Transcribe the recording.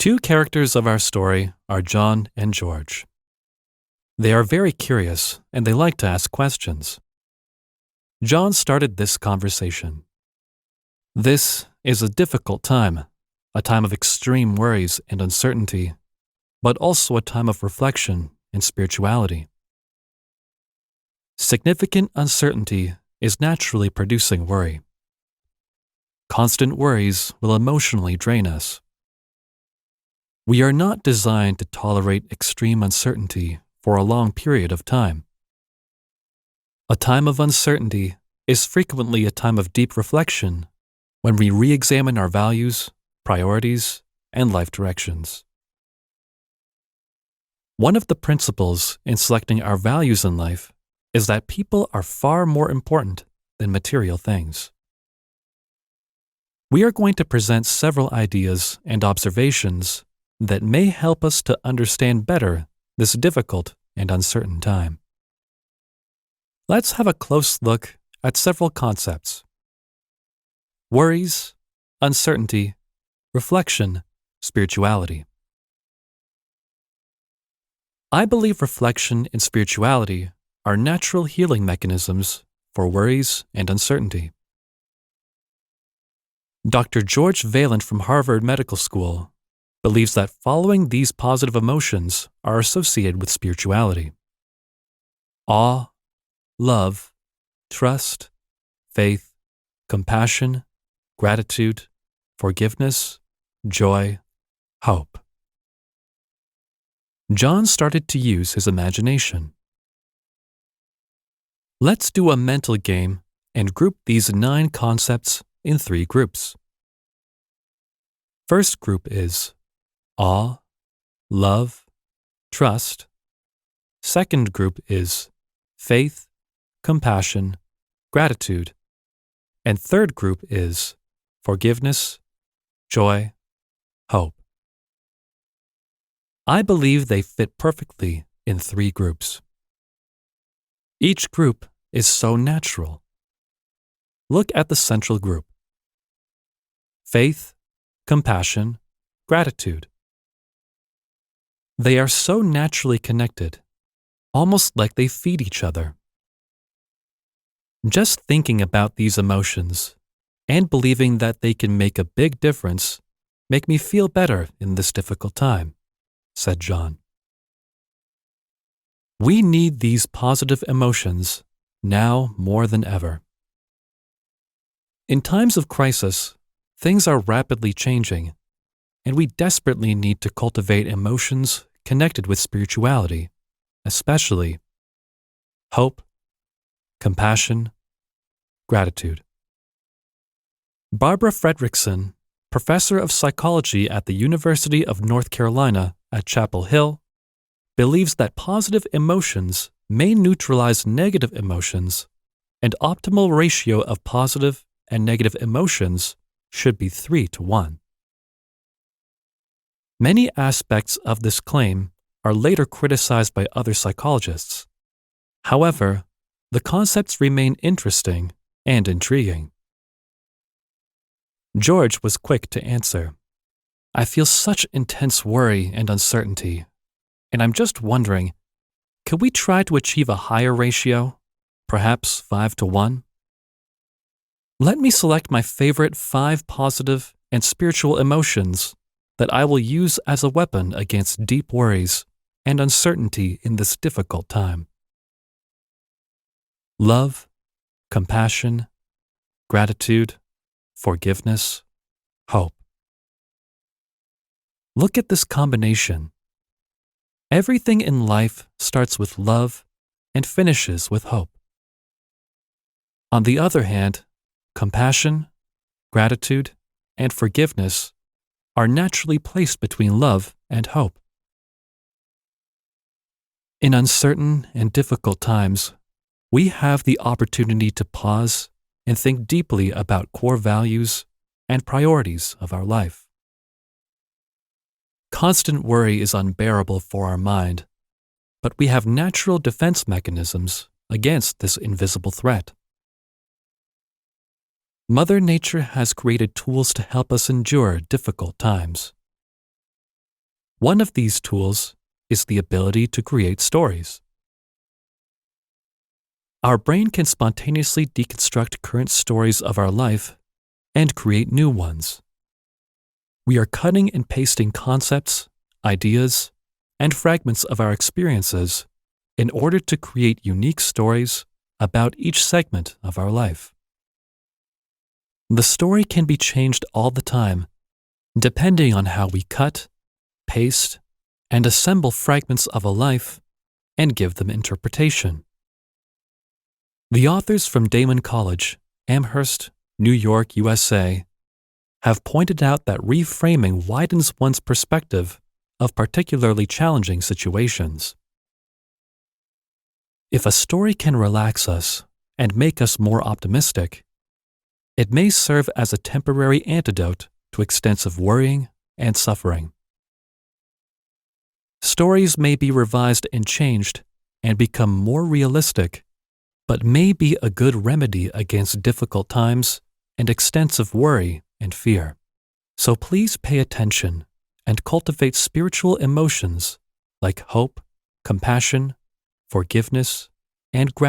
Two characters of our story are John and George. They are very curious and they like to ask questions. John started this conversation. This is a difficult time, a time of extreme worries and uncertainty, but also a time of reflection and spirituality. Significant uncertainty is naturally producing worry. Constant worries will emotionally drain us. We are not designed to tolerate extreme uncertainty for a long period of time. A time of uncertainty is frequently a time of deep reflection when we re-examine our values, priorities, and life directions. One of the principles in selecting our values in life is that people are far more important than material things. We are going to present several ideas and observations that may help us to understand better this difficult and uncertain time. Let's have a close look at several concepts: worries, uncertainty, reflection, spirituality. I believe reflection and spirituality are natural healing mechanisms for worries and uncertainty. Dr. George Vaillant from Harvard Medical School believes that following these positive emotions are associated with spirituality. Awe, love, trust, faith, compassion, gratitude, forgiveness, joy, hope. John started to use his imagination. Let's do a mental game and group these 9 concepts in 3 groups. First group is awe, love, trust. Second group is faith, compassion, gratitude. And third group is forgiveness, joy, hope. I believe they fit perfectly in 3 groups. Each group is so natural. Look at the central group: faith, compassion, gratitude. They are so naturally connected, almost like they feed each other. Just thinking about these emotions and believing that they can make a big difference make me feel better in this difficult time, said John. We need these positive emotions now more than ever. In times of crisis, things are rapidly changing, and we desperately need to cultivate emotions connected with spirituality, especially hope, compassion, gratitude. Barbara Fredrickson, professor of psychology at the University of North Carolina at Chapel Hill, believes that positive emotions may neutralize negative emotions, and optimal ratio of positive and negative emotions should be 3-to-1. Many aspects of this claim are later criticized by other psychologists. However, the concepts remain interesting and intriguing. George was quick to answer, "I feel such intense worry and uncertainty, and I'm just wondering, could we try to achieve a higher ratio, perhaps 5-to-1? Let me select my favorite 5 positive and spiritual emotions that I will use as a weapon against deep worries and uncertainty in this difficult time: love, compassion, gratitude, forgiveness, hope." Look at this combination. Everything in life starts with love and finishes with hope. On the other hand, compassion, gratitude, and forgiveness are naturally placed between love and hope. In uncertain and difficult times, we have the opportunity to pause and think deeply about core values and priorities of our life. Constant worry is unbearable for our mind, but we have natural defense mechanisms against this invisible threat. Mother Nature has created tools to help us endure difficult times. One of these tools is the ability to create stories. Our brain can spontaneously deconstruct current stories of our life and create new ones. We are cutting and pasting concepts, ideas, and fragments of our experiences in order to create unique stories about each segment of our life. The story can be changed all the time, depending on how we cut, paste, and assemble fragments of a life and give them interpretation. The authors from Damon College, Amherst, New York, USA, have pointed out that reframing widens one's perspective of particularly challenging situations. If a story can relax us and make us more optimistic, it may serve as a temporary antidote to extensive worrying and suffering. Stories may be revised and changed and become more realistic, but may be a good remedy against difficult times and extensive worry and fear. So please pay attention and cultivate spiritual emotions like hope, compassion, forgiveness, and gratitude.